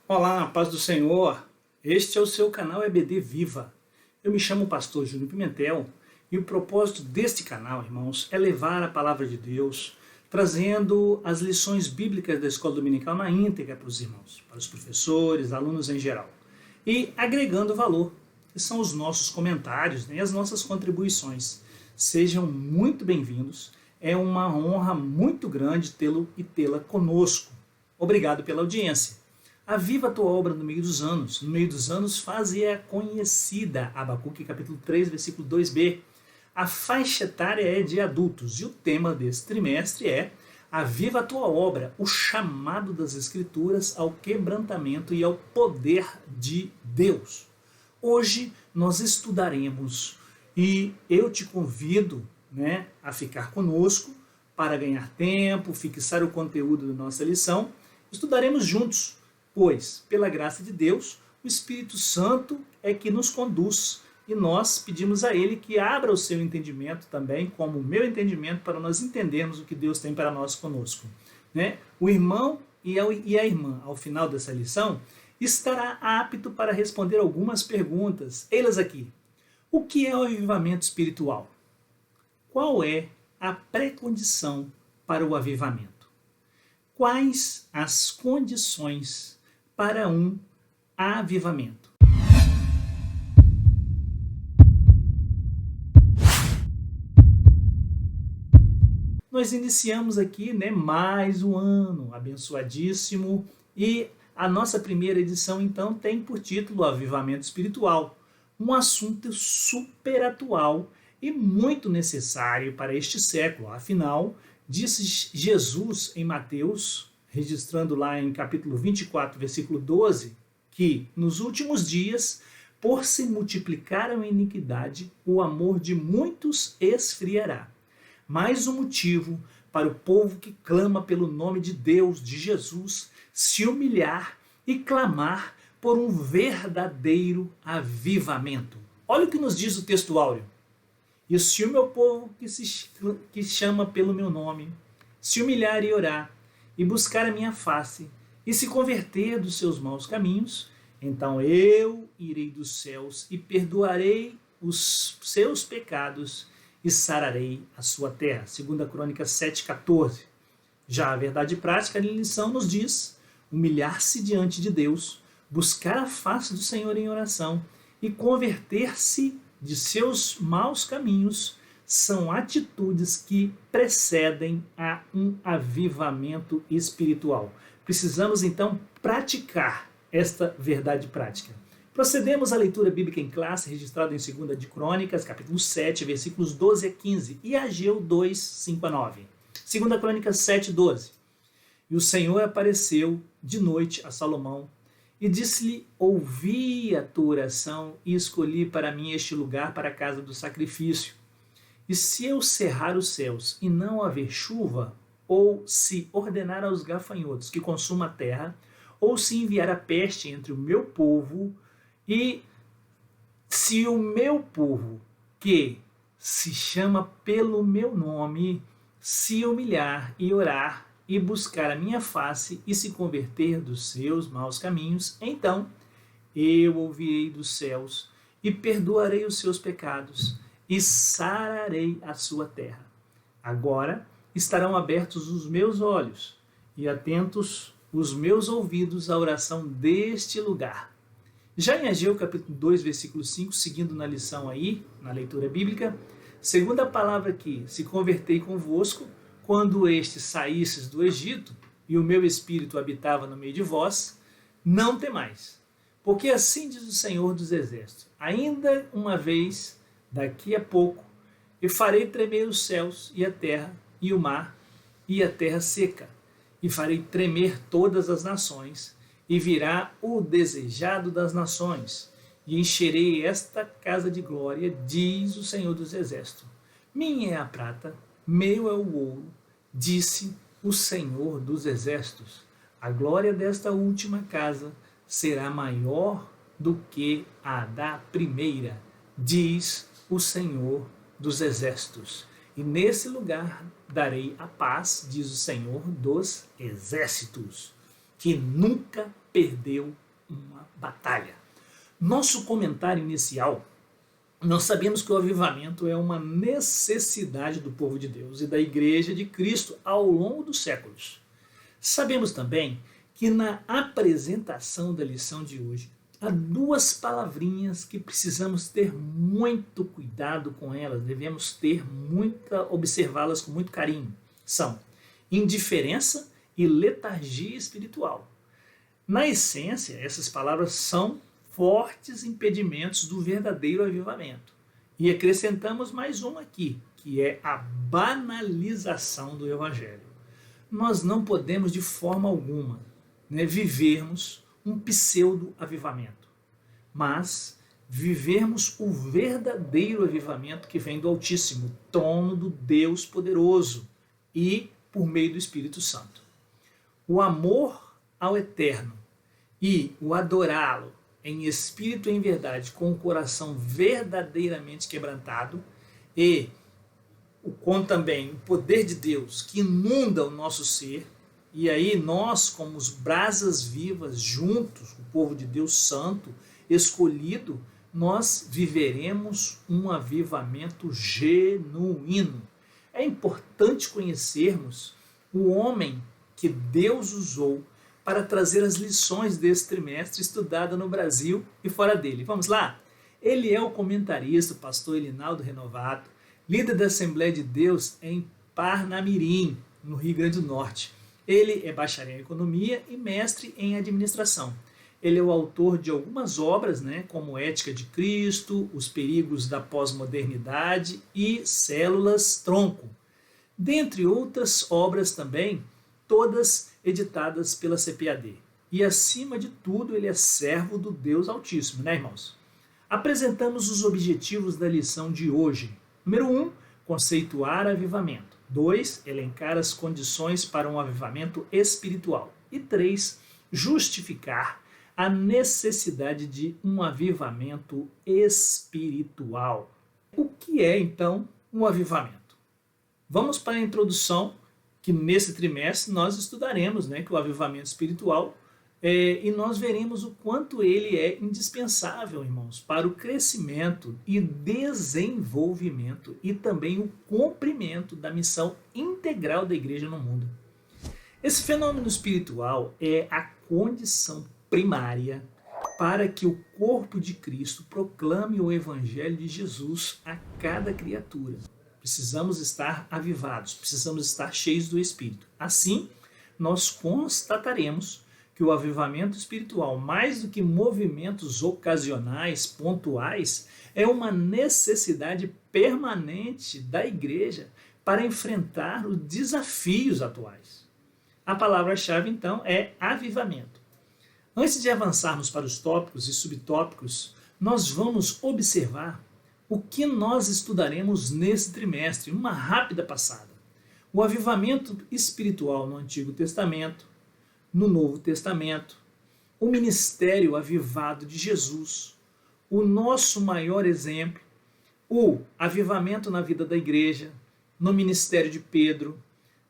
Olá, paz do Senhor. Este é o seu canal EBD Viva. Eu me chamo Pastor Júnior Pimentel e o propósito deste canal, irmãos, é levar a palavra de Deus, trazendo as lições bíblicas da escola dominical na íntegra para os irmãos, para os professores, alunos em geral, e agregando valor, que são os nossos comentários, né, e as nossas contribuições. Sejam muito bem-vindos. É uma honra muito grande tê-lo e tê-la conosco. Obrigado pela audiência. Aviva a tua obra no meio dos anos. No meio dos anos, faze-a conhecida. Abacuque, capítulo 3, versículo 2b. A faixa etária é de adultos e o tema desse trimestre é Aviva a tua obra, o chamado das Escrituras ao quebrantamento e ao poder de Deus. Hoje nós estudaremos e eu te convido, a ficar conosco para ganhar tempo, fixar o conteúdo da nossa lição. Estudaremos juntos, pois, pela graça de Deus, o Espírito Santo é que nos conduz e nós pedimos a Ele que abra o seu entendimento também, como o meu entendimento, para nós entendermos o que Deus tem para nós conosco. O irmão e a irmã, ao final dessa lição, estará apto para responder algumas perguntas. Elas aqui. O que é o avivamento espiritual? Qual é a pré-condição para o avivamento? Quais as condições para um avivamento? Nós iniciamos aqui mais um ano abençoadíssimo e a nossa primeira edição então tem por título Avivamento Espiritual, um assunto super atual e muito necessário para este século. Afinal, disse Jesus em Mateus, registrando lá em capítulo 24, versículo 12, que nos últimos dias, por se multiplicar a iniquidade, o amor de muitos esfriará. Mais um motivo para o povo que clama pelo nome de Deus, de Jesus, se humilhar e clamar por um verdadeiro avivamento. Olha o que nos diz o texto áureo. E se o meu povo que chama pelo meu nome se humilhar e orar e buscar a minha face e se converter dos seus maus caminhos, então eu irei dos céus e perdoarei os seus pecados e sararei a sua terra. 2 Crônicas 7,14. Já a verdade prática da lição nos diz humilhar-se diante de Deus, buscar a face do Senhor em oração e converter-se de seus maus caminhos são atitudes que precedem a um avivamento espiritual. Precisamos então praticar esta verdade prática. Procedemos à leitura bíblica em classe, registrada em 2 de Crônicas, capítulo 7, versículos 12 a 15, e Ageu 2, 5 a 9. 2 Crônicas 7, 12. E o Senhor apareceu de noite a Salomão e disse-lhe: ouvi a tua oração e escolhi para mim este lugar para a casa do sacrifício. E se eu cerrar os céus e não haver chuva, ou se ordenar aos gafanhotos que consumam a terra, ou se enviar a peste entre o meu povo, e se o meu povo, que se chama pelo meu nome, se humilhar e orar e buscar a minha face e se converter dos seus maus caminhos, então eu ouvirei dos céus e perdoarei os seus pecados e sararei a sua terra. Agora estarão abertos os meus olhos e atentos os meus ouvidos à oração deste lugar. Já em Ageu capítulo 2, versículo 5, seguindo na lição aí, na leitura bíblica, segundo a palavra que se convertei convosco, quando estes saísses do Egito, e o meu espírito habitava no meio de vós, não temais. Porque assim diz o Senhor dos Exércitos, ainda uma vez, daqui a pouco, eu farei tremer os céus e a terra, e o mar, e a terra seca, e farei tremer todas as nações, e virá o desejado das nações, e encherei esta casa de glória, diz o Senhor dos Exércitos. Minha é a prata, meu é o ouro, disse o Senhor dos Exércitos. A glória desta última casa será maior do que a da primeira, diz o Senhor dos Exércitos. E nesse lugar darei a paz, diz o Senhor dos Exércitos, que nunca perdeu uma batalha. Nosso comentário inicial, nós sabemos que o avivamento é uma necessidade do povo de Deus e da Igreja de Cristo ao longo dos séculos. Sabemos também que na apresentação da lição de hoje, há duas palavrinhas que precisamos ter muito cuidado com elas, devemos observá-las com muito carinho. São indiferença e letargia espiritual. Na essência, essas palavras são fortes impedimentos do verdadeiro avivamento. E acrescentamos mais um aqui, que é a banalização do Evangelho. Nós não podemos de forma alguma vivermos um pseudo-avivamento, mas vivermos o verdadeiro avivamento que vem do Altíssimo, trono do Deus poderoso e por meio do Espírito Santo. O amor ao Eterno e o adorá-lo em espírito e em verdade, com o coração verdadeiramente quebrantado e com também o poder de Deus que inunda o nosso ser, e aí nós, como os brasas vivas, juntos, o povo de Deus santo, escolhido, nós viveremos um avivamento genuíno. É importante conhecermos o homem que Deus usou para trazer as lições desse trimestre estudado no Brasil e fora dele. Vamos lá? Ele é o comentarista, o pastor Elinaldo Renovato, líder da Assembleia de Deus em Parnamirim, no Rio Grande do Norte. Ele é bacharel em economia e mestre em administração. Ele é o autor de algumas obras, como Ética de Cristo, Os Perigos da Pós-Modernidade e Células Tronco. Dentre outras obras também, todas editadas pela CPAD. E, acima de tudo, ele é servo do Deus Altíssimo, irmãos? Apresentamos os objetivos da lição de hoje. Número 1, conceituar avivamento. 2, elencar as condições para um avivamento espiritual. E 3, justificar a necessidade de um avivamento espiritual. O que é, então, um avivamento? Vamos para a introdução, que nesse trimestre nós estudaremos, que o avivamento espiritual, e nós veremos o quanto ele é indispensável, irmãos, para o crescimento e desenvolvimento e também o cumprimento da missão integral da igreja no mundo. Esse fenômeno espiritual é a condição primária para que o corpo de Cristo proclame o evangelho de Jesus a cada criatura. Precisamos estar avivados, precisamos estar cheios do Espírito. Assim, nós constataremos que o avivamento espiritual, mais do que movimentos ocasionais, pontuais, é uma necessidade permanente da igreja para enfrentar os desafios atuais. A palavra-chave, então, é avivamento. Antes de avançarmos para os tópicos e subtópicos, nós vamos observar o que nós estudaremos nesse trimestre, uma rápida passada. O avivamento espiritual no Antigo Testamento, no Novo Testamento, o ministério avivado de Jesus, o nosso maior exemplo, o avivamento na vida da igreja, no ministério de Pedro,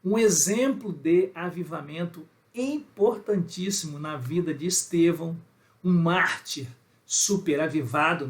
um exemplo de avivamento importantíssimo na vida de Estevão, um mártir super avivado,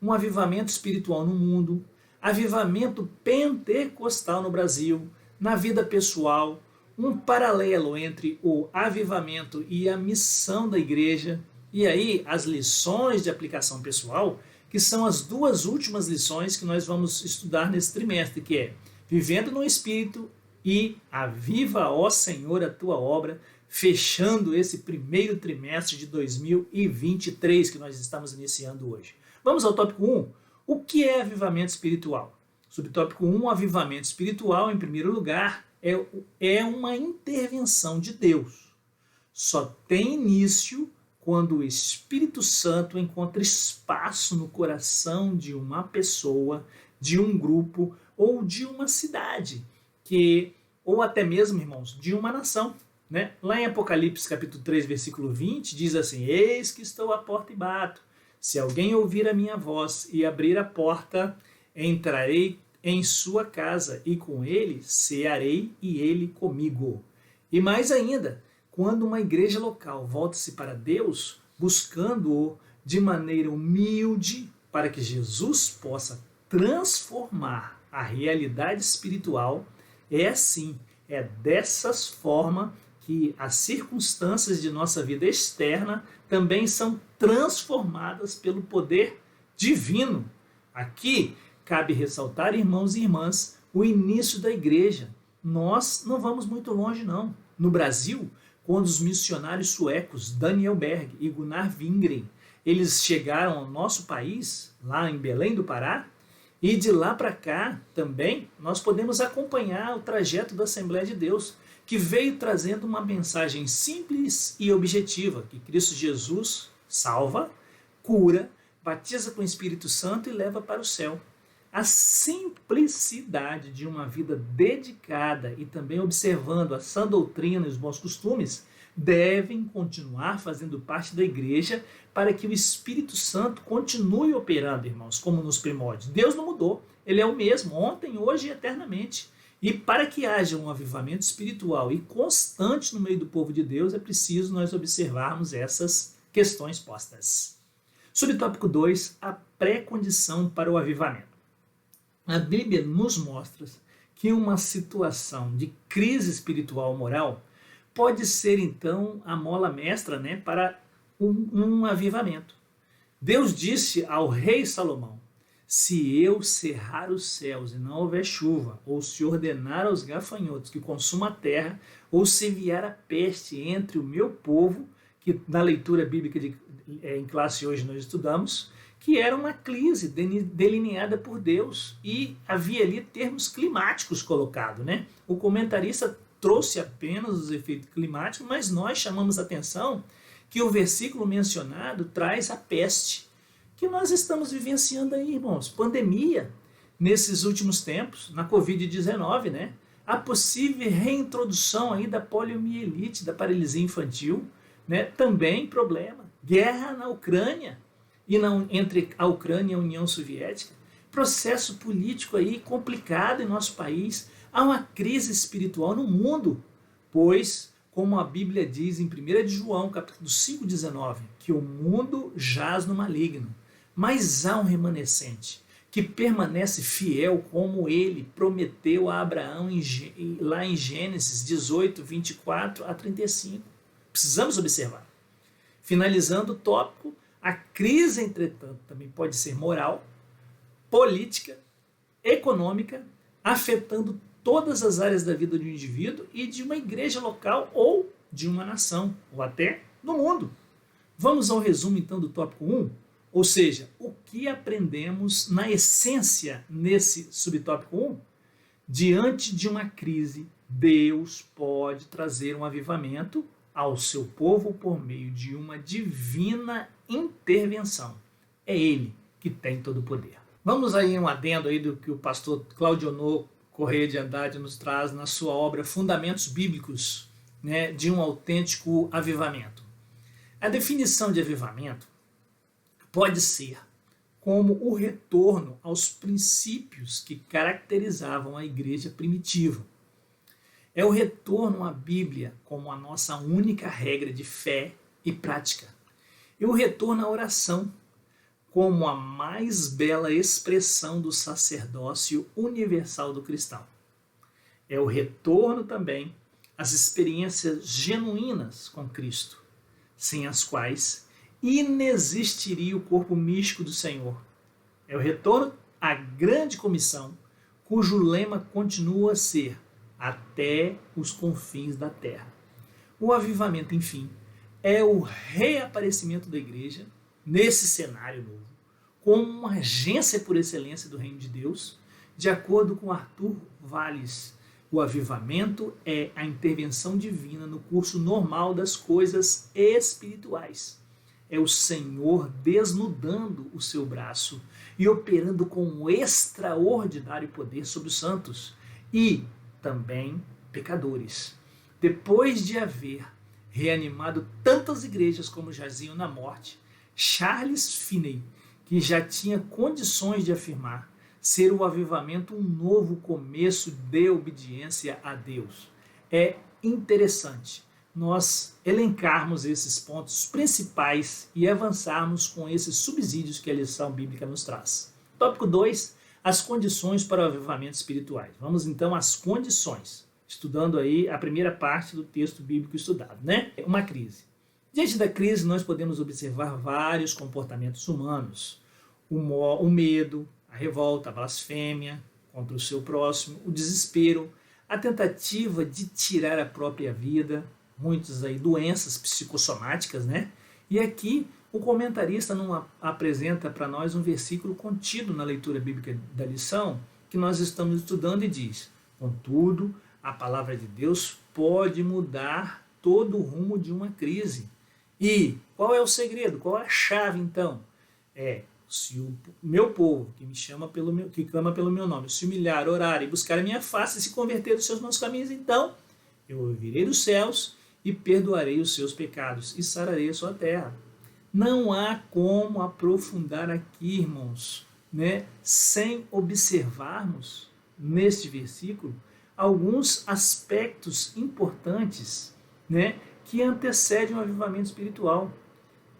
um avivamento espiritual no mundo, avivamento pentecostal no Brasil, na vida pessoal, um paralelo entre o avivamento e a missão da igreja, e aí as lições de aplicação pessoal, que são as duas últimas lições que nós vamos estudar nesse trimestre, que é vivendo no Espírito e aviva, ó Senhor, a tua obra, fechando esse primeiro trimestre de 2023 que nós estamos iniciando hoje. Vamos ao tópico 1. O que é avivamento espiritual? Subtópico 1, avivamento espiritual, em primeiro lugar, é uma intervenção de Deus. Só tem início quando o Espírito Santo encontra espaço no coração de uma pessoa, de um grupo ou de uma cidade, ou até mesmo, irmãos, de uma nação. Lá em Apocalipse capítulo 3, versículo 20, diz assim: eis que estou à porta e bato. Se alguém ouvir a minha voz e abrir a porta, entrarei em sua casa e com ele cearei e ele comigo. E mais ainda, Quando uma igreja local volta-se para Deus, buscando-o de maneira humilde para que Jesus possa transformar a realidade espiritual, é assim, é dessas formas que as circunstâncias de nossa vida externa também são transformadas pelo poder divino. Aqui cabe ressaltar, irmãos e irmãs, o início da igreja. Nós não vamos muito longe, não. No Brasil, quando os missionários suecos Daniel Berg e Gunnar Wingren, eles chegaram ao nosso país, lá em Belém do Pará, e de lá para cá também nós podemos acompanhar o trajeto da Assembleia de Deus, que veio trazendo uma mensagem simples e objetiva, que Cristo Jesus salva, cura, batiza com o Espírito Santo e leva para o céu. A simplicidade de uma vida dedicada e também observando a sã doutrina e os bons costumes devem continuar fazendo parte da igreja para que o Espírito Santo continue operando, irmãos, como nos primórdios. Deus não mudou, Ele é o mesmo, ontem, hoje e eternamente. E para que haja um avivamento espiritual e constante no meio do povo de Deus, é preciso nós observarmos essas questões postas. Subtópico 2, a pré-condição para o avivamento. A Bíblia nos mostra que uma situação de crise espiritual moral pode ser, então, a mola mestra, para um avivamento. Deus disse ao rei Salomão: se eu cerrar os céus e não houver chuva, ou se ordenar aos gafanhotos que consumam a terra, ou se enviar a peste entre o meu povo, que na leitura bíblica em classe hoje nós estudamos, que era uma crise delineada por Deus e havia ali termos climáticos colocados, O comentarista trouxe apenas os efeitos climáticos, mas nós chamamos a atenção que o versículo mencionado traz a peste, que nós estamos vivenciando aí, irmãos, pandemia nesses últimos tempos, na Covid-19, A possível reintrodução aí da poliomielite, da paralisia infantil, Também problema. Guerra na Ucrânia, entre a Ucrânia e a União Soviética, processo político aí complicado em nosso país, há uma crise espiritual no mundo, pois, como a Bíblia diz em 1 João, capítulo 5,19, que o mundo jaz no maligno, mas há um remanescente que permanece fiel como ele prometeu a Abraão lá em Gênesis 18, 24 a 35. Precisamos observar. Finalizando o tópico, a crise, entretanto, também pode ser moral, política, econômica, afetando todas as áreas da vida de um indivíduo e de uma igreja local ou de uma nação, ou até no mundo. Vamos ao resumo, então, do tópico 1, ou seja, o que aprendemos na essência nesse subtópico 1? Diante de uma crise, Deus pode trazer um avivamento ao seu povo por meio de uma divina intervenção. É Ele que tem todo o poder. Vamos aí um adendo aí do que o pastor Claudionor Correia de Andrade nos traz na sua obra Fundamentos Bíblicos, de um autêntico avivamento. A definição de avivamento pode ser como o retorno aos princípios que caracterizavam a igreja primitiva. É o retorno à Bíblia como a nossa única regra de fé e prática. E o retorno à oração como a mais bela expressão do sacerdócio universal do cristão. É o retorno também às experiências genuínas com Cristo, sem as quais inexistiria o corpo místico do Senhor. É o retorno à grande comissão, cujo lema continua a ser até os confins da terra. O avivamento, enfim, é o reaparecimento da igreja nesse cenário novo, como uma agência por excelência do reino de Deus. De acordo com Arthur Valles, o avivamento é a intervenção divina no curso normal das coisas espirituais. É o Senhor desnudando o seu braço e operando com um extraordinário poder sobre os santos e também pecadores. Depois de haver reanimado tantas igrejas como jaziam na morte, Charles Finney, que já tinha condições de afirmar ser o avivamento um novo começo de obediência a Deus. É interessante nós elencarmos esses pontos principais e avançarmos com esses subsídios que a lição bíblica nos traz. Tópico 2, as condições para o avivamento espiritual. Vamos então às condições, estudando aí a primeira parte do texto bíblico estudado, né? Uma crise. Diante da crise, nós podemos observar vários comportamentos humanos. O medo, a revolta, a blasfêmia contra o seu próximo, o desespero, a tentativa de tirar a própria vida, muitas aí doenças psicossomáticas, né? E aqui o comentarista não apresenta para nós um versículo contido na leitura bíblica da lição que nós estamos estudando e diz: contudo, a palavra de Deus pode mudar todo o rumo de uma crise. E qual é o segredo? Qual é a chave então? Se o meu povo, que clama pelo meu nome, se humilhar, orar e buscar a minha face e se converter dos seus maus caminhos, então eu ouvirei dos céus e perdoarei os seus pecados e sararei a sua terra. Não há como aprofundar aqui, irmãos, né, sem observarmos neste versículo alguns aspectos importantes, né, que antecedem o avivamento espiritual.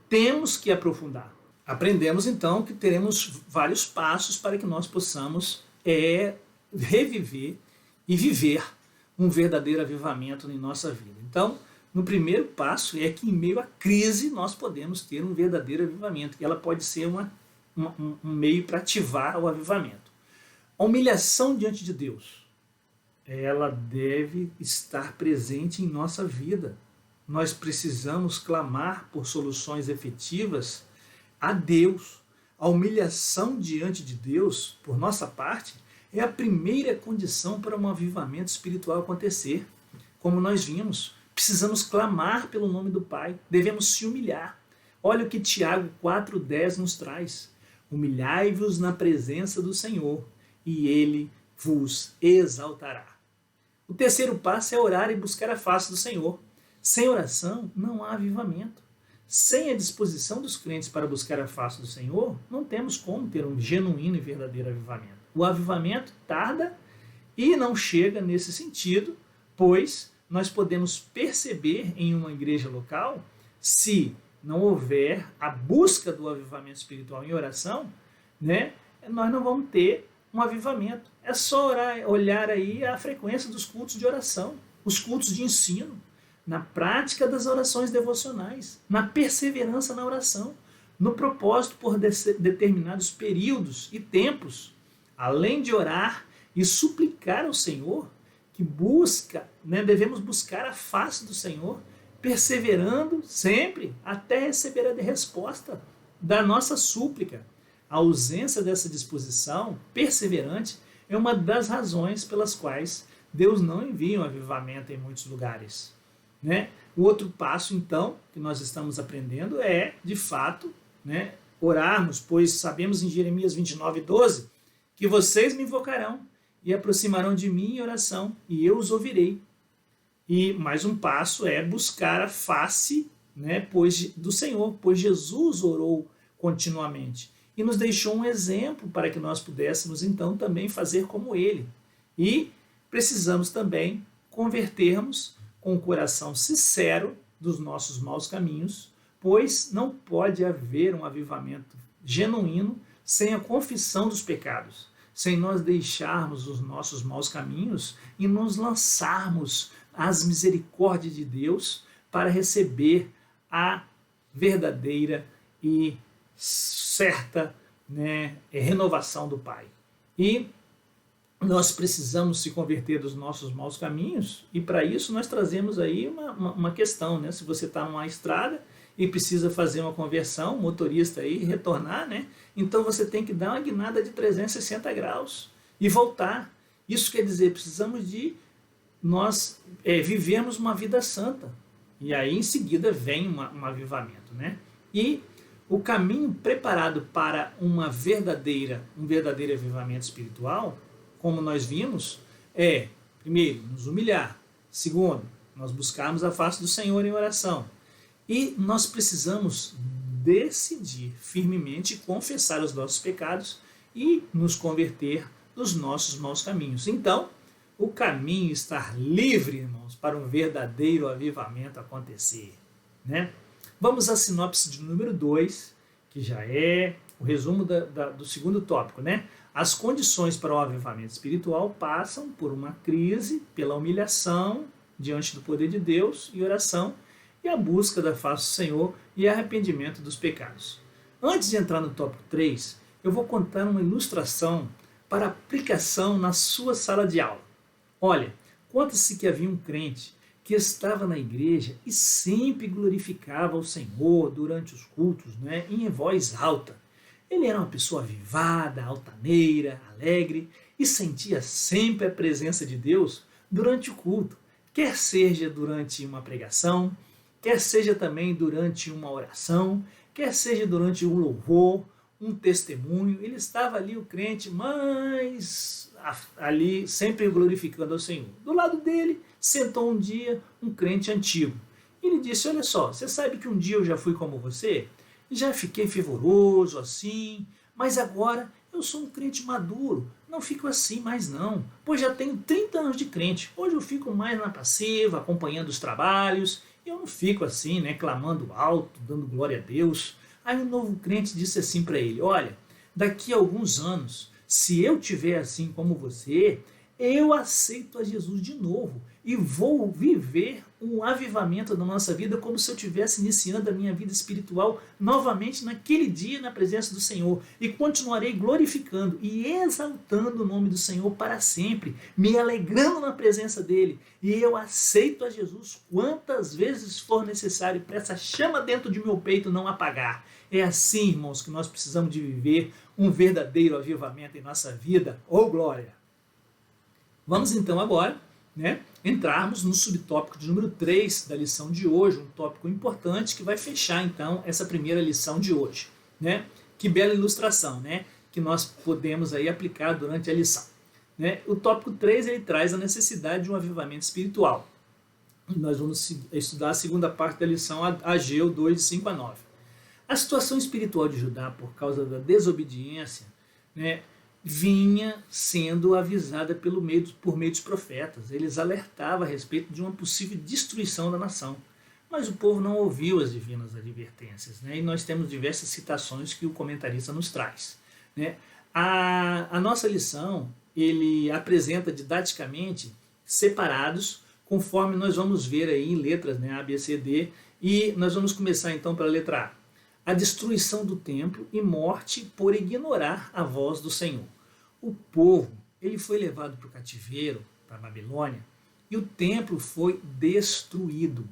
Temos que aprofundar. Aprendemos então que teremos vários passos para que nós possamos reviver e viver um verdadeiro avivamento em nossa vida. Então, no primeiro passo é que em meio à crise nós podemos ter um verdadeiro avivamento, que ela pode ser um meio para ativar o avivamento. A humilhação diante de Deus, ela deve estar presente em nossa vida. Nós precisamos clamar por soluções efetivas a Deus. A humilhação diante de Deus, por nossa parte, é a primeira condição para um avivamento espiritual acontecer. Como nós vimos, precisamos clamar pelo nome do Pai, devemos se humilhar. Olha o que Tiago 4,10 nos traz: humilhai-vos na presença do Senhor, e Ele vos exaltará. O terceiro passo é orar e buscar a face do Senhor. Sem oração, não há avivamento. Sem a disposição dos crentes para buscar a face do Senhor, não temos como ter um genuíno e verdadeiro avivamento. O avivamento tarda e não chega nesse sentido, pois nós podemos perceber em uma igreja local, se não houver a busca do avivamento espiritual em oração, né, nós não vamos ter um avivamento. É só olhar aí a frequência dos cultos de oração, os cultos de ensino, na prática das orações devocionais, na perseverança na oração, no propósito por determinados períodos e tempos, além de orar e suplicar ao Senhor, que devemos buscar a face do Senhor, perseverando sempre até receber a resposta da nossa súplica. A ausência dessa disposição perseverante é uma das razões pelas quais Deus não envia um avivamento em muitos lugares. Né? O outro passo, então, que nós estamos aprendendo é, de fato, né, orarmos, pois sabemos em Jeremias 29,12 que vocês me invocarão e aproximarão de mim em oração, e eu os ouvirei. E mais um passo é buscar a face, né, do Senhor, pois Jesus orou continuamente e nos deixou um exemplo para que nós pudéssemos então também fazer como ele. E precisamos também convertermos com o coração sincero dos nossos maus caminhos, pois não pode haver um avivamento genuíno sem a confissão dos pecados, sem nós deixarmos os nossos maus caminhos e nos lançarmos às misericórdias de Deus para receber a verdadeira e certa, né, renovação do Pai. E nós precisamos se converter dos nossos maus caminhos, e para isso nós trazemos aí uma questão, né? Se você está numa estrada e precisa fazer uma conversão, o motorista aí retornar, né? Então você tem que dar uma guinada de 360 graus e voltar. Isso quer dizer, precisamos de nós vivermos uma vida santa. E aí em seguida vem um avivamento, né? E o caminho preparado para um verdadeiro avivamento espiritual, como nós vimos, é, primeiro, nos humilhar. Segundo, nós buscarmos a face do Senhor em oração. E nós precisamos decidir firmemente confessar os nossos pecados e nos converter dos nossos maus caminhos. Então, o caminho estar livre, irmãos, para um verdadeiro avivamento acontecer, né? Vamos à sinopse de número 2, que já é o resumo do segundo tópico, né? As condições para o avivamento espiritual passam por uma crise, pela humilhação diante do poder de Deus e oração, e a busca da face do Senhor e arrependimento dos pecados. Antes de entrar no tópico 3, eu vou contar uma ilustração para aplicação na sua sala de aula. Olha, conta-se que havia um crente que estava na igreja e sempre glorificava o Senhor durante os cultos, né, em voz alta. Ele era uma pessoa avivada, altaneira, alegre e sentia sempre a presença de Deus durante o culto, quer seja durante uma pregação, quer seja também durante uma oração, quer seja durante um louvor, um testemunho. Ele estava ali, o crente, mas ali sempre glorificando ao Senhor. Do lado dele sentou um dia um crente antigo. Ele disse: olha só, você sabe que um dia eu já fui como você? Já fiquei fervoroso assim, mas agora eu sou um crente maduro, não fico assim mais não, pois já tenho 30 anos de crente. Hoje eu fico mais na passiva, acompanhando os trabalhos, e eu não fico assim, né, clamando alto, dando glória a Deus. Aí o novo crente disse assim para ele: olha, daqui a alguns anos, se eu tiver assim como você, eu aceito a Jesus de novo e vou viver um avivamento da nossa vida como se eu estivesse iniciando a minha vida espiritual novamente naquele dia na presença do Senhor, e continuarei glorificando e exaltando o nome do Senhor para sempre, me alegrando na presença dele, e eu aceito a Jesus quantas vezes for necessário para essa chama dentro de meu peito não apagar. É assim, irmãos, que nós precisamos de viver um verdadeiro avivamento em nossa vida. Oh, glória! Vamos então agora, né, entrarmos no subtópico de número 3 da lição de hoje, um tópico importante que vai fechar então essa primeira lição de hoje, né? Que bela ilustração, né, que nós podemos aí aplicar durante a lição, né? O tópico 3, ele traz a necessidade de um avivamento espiritual. Nós vamos estudar a segunda parte da lição, Ageu 2, de 5 a 9. A situação espiritual de Judá, por causa da desobediência, né, vinha sendo avisada por meio dos profetas. Eles alertavam a respeito de uma possível destruição da nação. Mas o povo não ouviu as divinas advertências, né? E nós temos diversas citações que o comentarista nos traz, né? A nossa lição, ele apresenta didaticamente separados, conforme nós vamos ver aí em letras, né, A, B, C, D, e nós vamos começar então pela letra A. A destruição do templo e morte por ignorar a voz do Senhor. O povo, ele foi levado para o cativeiro, para a Babilônia, e o templo foi destruído.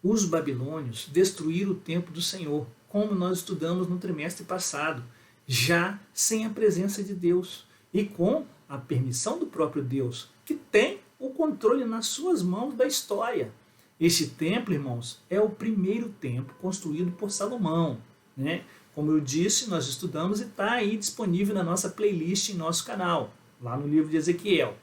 Os babilônios destruíram o templo do Senhor, como nós estudamos no trimestre passado, já sem a presença de Deus e com a permissão do próprio Deus, que tem o controle nas suas mãos da história. Este templo, irmãos, é o primeiro templo construído por Salomão, né? Como eu disse, nós estudamos e está aí disponível na nossa playlist em nosso canal, lá no livro de Ezequiel.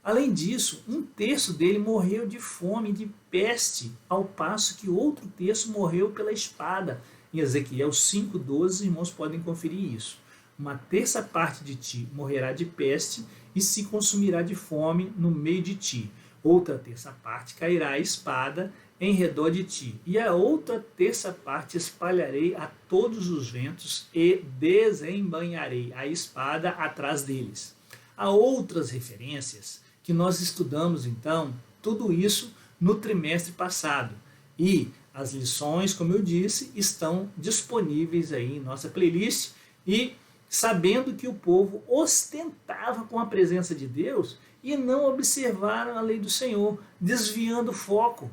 Além disso, um terço dele morreu de fome e de peste, ao passo que outro terço morreu pela espada. Em Ezequiel 5,12, os irmãos podem conferir isso. Uma terça parte de ti morrerá de peste e se consumirá de fome no meio de ti. Outra terça parte cairá a espada em redor de ti, e a outra terça parte espalharei a todos os ventos e desembainharei a espada atrás deles. Há outras referências que nós estudamos então, tudo isso no trimestre passado, e as lições, como eu disse, estão disponíveis aí em nossa playlist, e sabendo que o povo ostentava com a presença de Deus e não observaram a lei do Senhor, desviando o foco,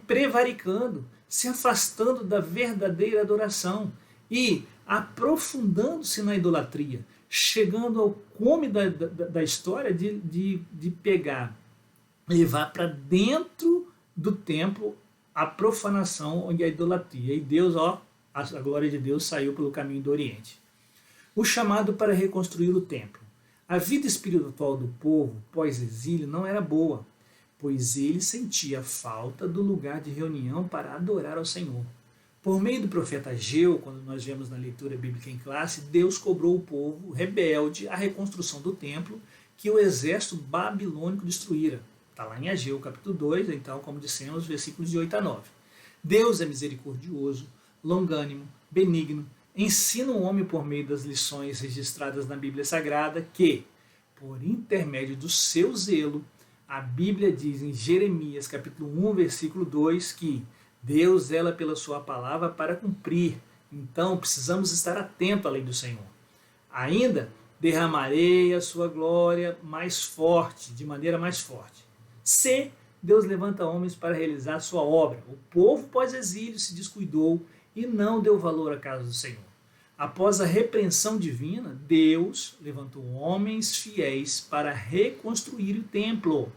prevaricando, se afastando da verdadeira adoração e aprofundando-se na idolatria, chegando ao cume da história de pegar, levar para dentro do templo a profanação e a idolatria. E Deus, a glória de Deus saiu pelo caminho do Oriente. O chamado para reconstruir o templo. A vida espiritual do povo pós-exílio não era boa, pois ele sentia falta do lugar de reunião para adorar ao Senhor. Por meio do profeta Ageu, quando nós vemos na leitura bíblica em classe, Deus cobrou o povo rebelde a reconstrução do templo, que o exército babilônico destruíra. Está lá em Ageu, capítulo 2, então, como dissemos, versículos de 8 a 9. Deus é misericordioso, longânimo, benigno, ensina o homem por meio das lições registradas na Bíblia Sagrada que, por intermédio do seu zelo, a Bíblia diz em Jeremias, capítulo 1, versículo 2, que Deus zela pela sua palavra para cumprir. Então, precisamos estar atentos à lei do Senhor. Ainda derramarei a sua glória mais forte, de maneira mais forte. Se Deus levanta homens para realizar a sua obra, o povo pós-exílio se descuidou e não deu valor à casa do Senhor. Após a repreensão divina, Deus levantou homens fiéis para reconstruir o templo.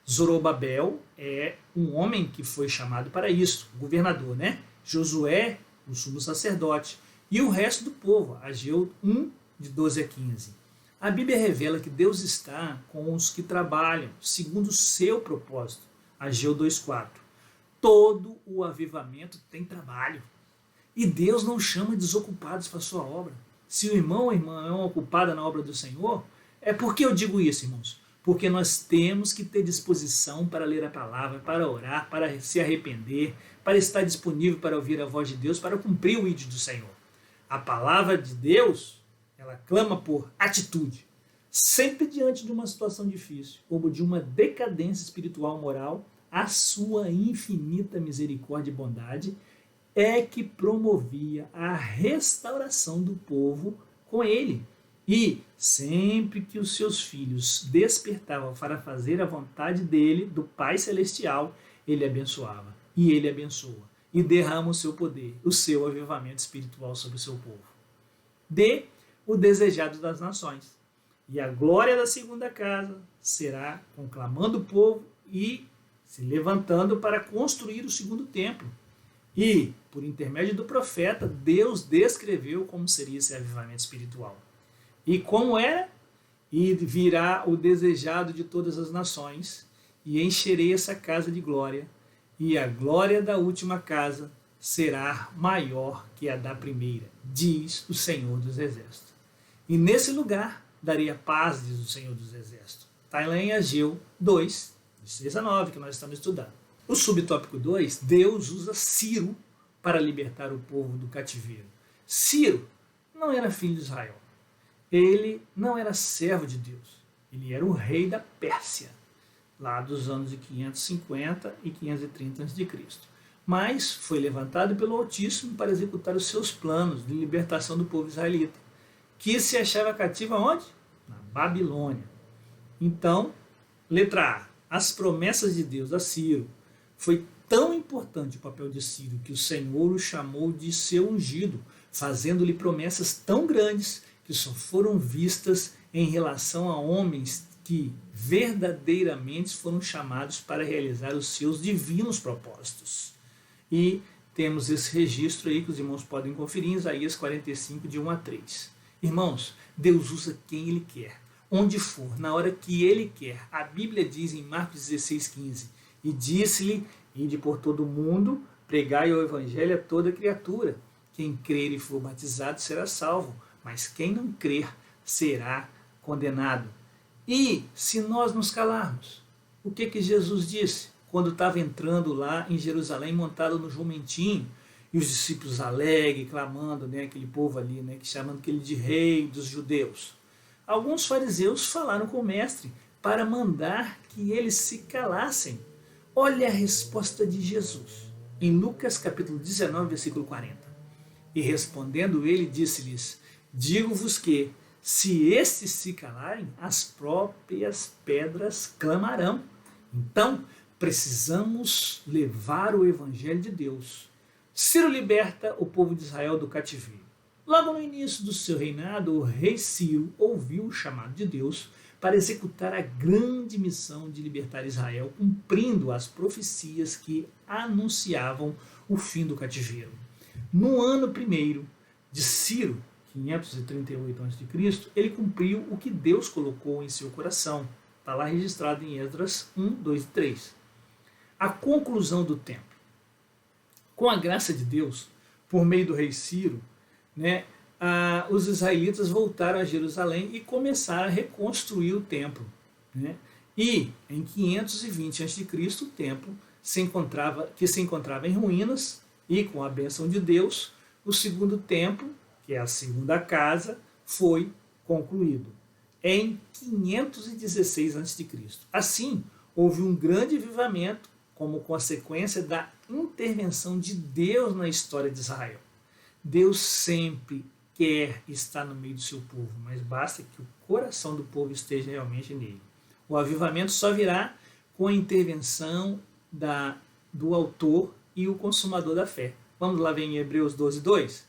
Zorobabel é um homem que foi chamado para isso, o governador, né? Josué, o sumo sacerdote, e o resto do povo, Ageu 1, de 12 a 15. A Bíblia revela que Deus está com os que trabalham, segundo o seu propósito, Ageu 2,4. Todo o avivamento tem trabalho. E Deus não chama desocupados para a sua obra. Se o irmão ou a irmã é ocupada na obra do Senhor, é porque eu digo isso, irmãos. Porque nós temos que ter disposição para ler a palavra, para orar, para se arrepender, para estar disponível para ouvir a voz de Deus, para cumprir o ídolo do Senhor. A palavra de Deus, ela clama por atitude. Sempre diante de uma situação difícil, ou de uma decadência espiritual moral, a sua infinita misericórdia e bondade é que promovia a restauração do povo com ele. E sempre que os seus filhos despertavam para fazer a vontade dele, do Pai Celestial, ele abençoava. E ele abençoa. E derrama o seu poder, o seu avivamento espiritual sobre o seu povo. D, o desejado das nações. E a glória da segunda casa será conclamando o povo e se levantando para construir o segundo templo. E, por intermédio do profeta, Deus descreveu como seria esse avivamento espiritual. E como era? E virá o desejado de todas as nações, e encherei essa casa de glória, e a glória da última casa será maior que a da primeira, diz o Senhor dos Exércitos. E nesse lugar darei a paz, diz o Senhor dos Exércitos. Está lá em Ageu 2, de 6 a 9, que nós estamos estudando. O subtópico 2, Deus usa Ciro para libertar o povo do cativeiro. Ciro não era filho de Israel. Ele não era servo de Deus. Ele era o rei da Pérsia, lá dos anos de 550 e 530 a.C. Mas foi levantado pelo Altíssimo para executar os seus planos de libertação do povo israelita, que se achava cativo aonde? Na Babilônia. Então, letra A, as promessas de Deus a Ciro. Foi tão importante o papel de Ciro que o Senhor o chamou de seu ungido, fazendo-lhe promessas tão grandes que só foram vistas em relação a homens que verdadeiramente foram chamados para realizar os seus divinos propósitos. E temos esse registro aí que os irmãos podem conferir em Isaías 45, de 1 a 3. Irmãos, Deus usa quem Ele quer, onde for, na hora que Ele quer. A Bíblia diz em Marcos 16, 15, e disse-lhe, ide por todo o mundo, pregai o evangelho a toda criatura. Quem crer e for batizado será salvo, mas quem não crer será condenado. E se nós nos calarmos, o que Jesus disse quando estava entrando lá em Jerusalém montado no jumentinho, e os discípulos alegres, clamando, né, aquele povo ali, né, chamando ele de rei dos judeus? Alguns fariseus falaram com o mestre para mandar que eles se calassem. Olha a resposta de Jesus, em Lucas capítulo 19, versículo 40. E respondendo ele, disse-lhes, digo-vos que, se estes se calarem, as próprias pedras clamarão. Então, precisamos levar o evangelho de Deus. Ciro liberta o povo de Israel do cativeiro. Logo no início do seu reinado, o rei Ciro ouviu o chamado de Deus para executar a grande missão de libertar Israel, cumprindo as profecias que anunciavam o fim do cativeiro. No ano primeiro de Ciro, 538 a.C., ele cumpriu o que Deus colocou em seu coração. Está lá registrado em Esdras 1, 2 e 3. A conclusão do templo. Com a graça de Deus, por meio do rei Ciro, os israelitas voltaram a Jerusalém e começaram a reconstruir o templo. né? E em 520 a.C., o templo se encontrava em ruínas, e com a bênção de Deus, o segundo templo, que é a segunda casa, foi concluído em 516 a.C. Assim, houve um grande avivamento como consequência da intervenção de Deus na história de Israel. Deus sempre quer estar no meio do seu povo, mas basta que o coração do povo esteja realmente nele. O avivamento só virá com a intervenção do autor e o consumador da fé. Vamos lá ver em Hebreus 12, 2?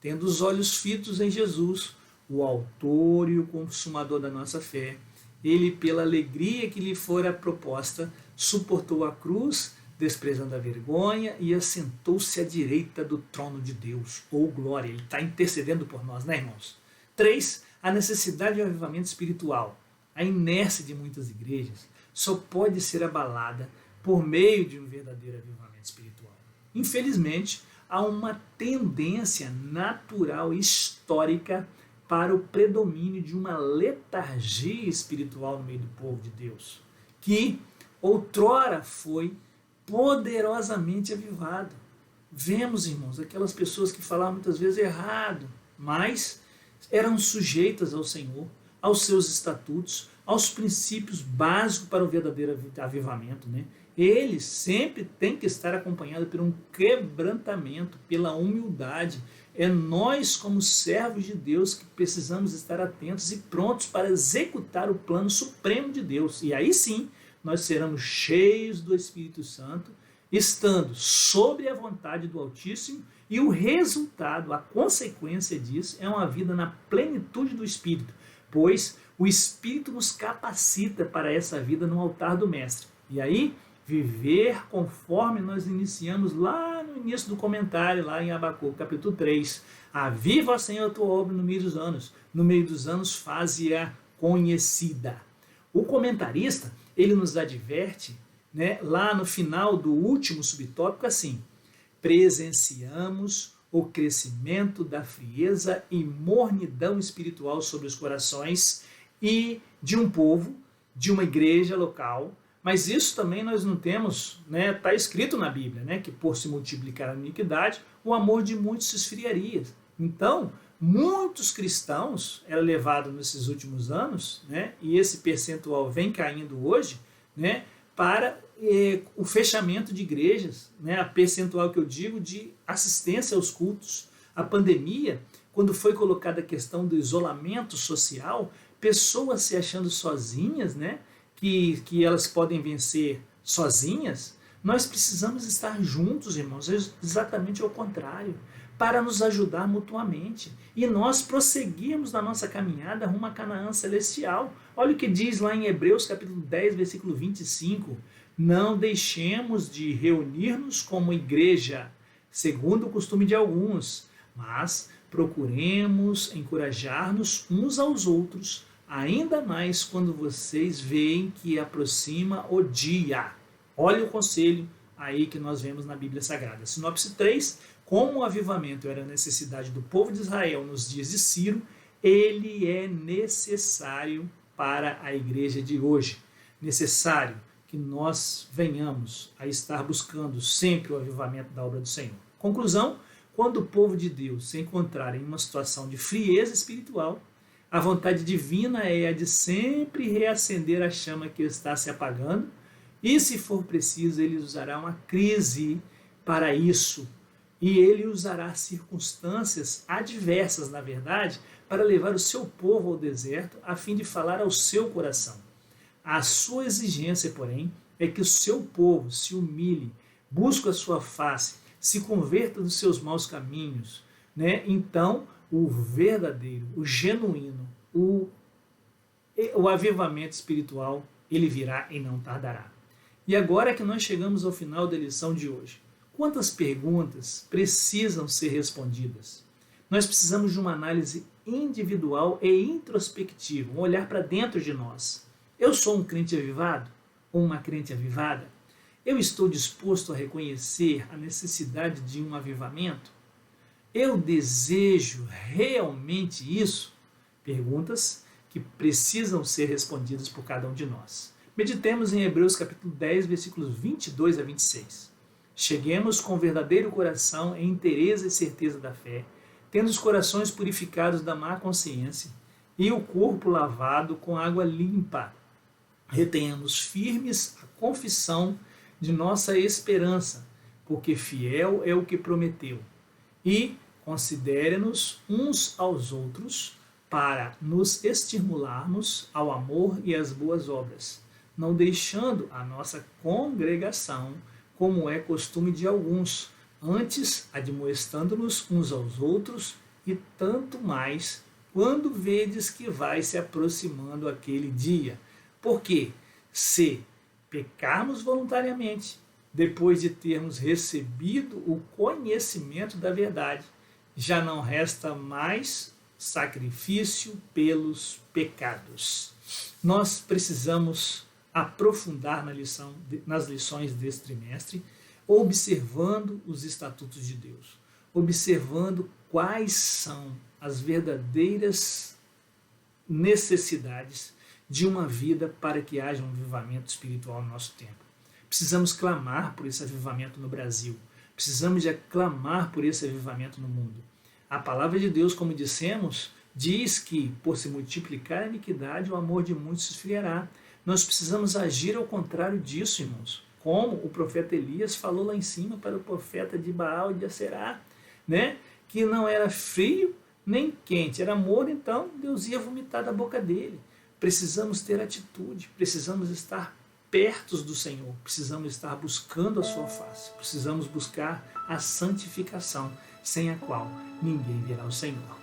Tendo os olhos fitos em Jesus, o autor e o consumador da nossa fé, ele, pela alegria que lhe fora proposta, suportou a cruz, desprezando a vergonha, e assentou-se à direita do trono de Deus. Glória, ele está intercedendo por nós, né, irmãos? 3. A necessidade de um avivamento espiritual. A inércia de muitas igrejas só pode ser abalada por meio de um verdadeiro avivamento espiritual. Infelizmente, há uma tendência natural e histórica para o predomínio de uma letargia espiritual no meio do povo de Deus, que outrora foi poderosamente avivado. Vemos, irmãos, aquelas pessoas que falavam muitas vezes errado, mas eram sujeitas ao Senhor, aos seus estatutos, aos princípios básicos para o verdadeiro avivamento, né? Ele sempre tem que estar acompanhado por um quebrantamento, pela humildade. É nós, como servos de Deus, que precisamos estar atentos e prontos para executar o plano supremo de Deus. E aí sim, nós seremos cheios do Espírito Santo, estando sobre a vontade do Altíssimo, e o resultado, a consequência disso, é uma vida na plenitude do Espírito, pois o Espírito nos capacita para essa vida no altar do Mestre. E aí, viver conforme nós iniciamos lá no início do comentário, lá em Abacuque, capítulo 3. Aviva, Senhor, a tua obra no meio dos anos faze-a conhecida. O comentarista, ele nos adverte, né, lá no final do último subtópico, assim: presenciamos o crescimento da frieza e mornidão espiritual sobre os corações e de um povo, de uma igreja local. Mas isso também nós não temos, né? Está escrito na Bíblia, né, que por se multiplicar a iniquidade, o amor de muitos se esfriaria. Então, muitos cristãos eram levados nesses últimos anos, né, e esse percentual vem caindo hoje, né, para o fechamento de igrejas, né, a percentual que eu digo de assistência aos cultos. A pandemia, quando foi colocada a questão do isolamento social, pessoas se achando sozinhas, né, que elas podem vencer sozinhas, nós precisamos estar juntos, irmãos, exatamente ao contrário, para nos ajudar mutuamente e nós prosseguirmos na nossa caminhada rumo a Canaã celestial. Olha o que diz lá em Hebreus capítulo 10, versículo 25: não deixemos de reunir-nos como igreja, segundo o costume de alguns, mas procuremos encorajar-nos uns aos outros, ainda mais quando vocês veem que aproxima o dia. Olha o conselho aí que nós vemos na Bíblia Sagrada. Sinopse 3, como o avivamento era a necessidade do povo de Israel nos dias de Ciro, ele é necessário para a igreja de hoje. Necessário que nós venhamos a estar buscando sempre o avivamento da obra do Senhor. Conclusão: quando o povo de Deus se encontrar em uma situação de frieza espiritual, a vontade divina é a de sempre reacender a chama que está se apagando, e se for preciso, ele usará uma crise para isso, e ele usará circunstâncias adversas, na verdade, para levar o seu povo ao deserto, a fim de falar ao seu coração. A sua exigência, porém, é que o seu povo se humilhe, busque a sua face, se converta dos seus maus caminhos, né? Então, o verdadeiro, o genuíno, o avivamento espiritual, ele virá e não tardará. E agora que nós chegamos ao final da lição de hoje, quantas perguntas precisam ser respondidas? Nós precisamos de uma análise individual e introspectiva, um olhar para dentro de nós. Eu sou um crente avivado ou uma crente avivada? Eu estou disposto a reconhecer a necessidade de um avivamento? Eu desejo realmente isso? Perguntas que precisam ser respondidas por cada um de nós. Meditemos em Hebreus capítulo 10, versículos 22 a 26. Cheguemos com verdadeiro coração em inteireza e certeza da fé, tendo os corações purificados da má consciência e o corpo lavado com água limpa. Retenhamos firmes a confissão de nossa esperança, porque fiel é o que prometeu. E considere-nos uns aos outros para nos estimularmos ao amor e às boas obras, não deixando a nossa congregação, como é costume de alguns, antes admoestando-nos uns aos outros, e tanto mais quando vedes que vai se aproximando aquele dia. Porque se pecarmos voluntariamente, depois de termos recebido o conhecimento da verdade, já não resta mais sacrifício pelos pecados. Nós precisamos aprofundar nas lições deste trimestre, observando os estatutos de Deus, observando quais são as verdadeiras necessidades de uma vida para que haja um avivamento espiritual no nosso tempo. Precisamos clamar por esse avivamento no Brasil, precisamos de clamar por esse avivamento no mundo. A palavra de Deus, como dissemos, diz que, por se multiplicar a iniquidade, o amor de muitos se esfriará. Nós precisamos agir ao contrário disso, irmãos. Como o profeta Elias falou lá em cima para o profeta de Baal de Aserá, né? Que não era frio nem quente, era morno, então Deus ia vomitar da boca dele. Precisamos ter atitude, precisamos estar perto do Senhor, precisamos estar buscando a sua face, precisamos buscar a santificação, sem a qual ninguém verá o Senhor.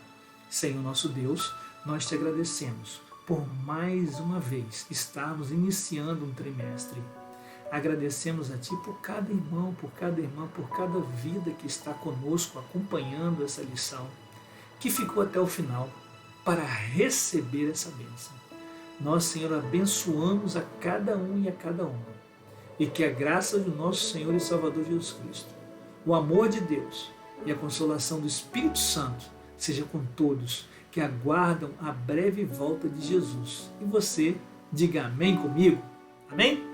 Senhor nosso Deus, nós te agradecemos por mais uma vez estarmos iniciando um trimestre. Agradecemos a Ti por cada irmão, por cada irmã, por cada vida que está conosco acompanhando essa lição, que ficou até o final para receber essa bênção. Nós, Senhor, abençoamos a cada um e a cada uma, e que a graça do nosso Senhor e Salvador Jesus Cristo, o amor de Deus e a consolação do Espírito Santo seja com todos que aguardam a breve volta de Jesus. E você, diga amém comigo. Amém?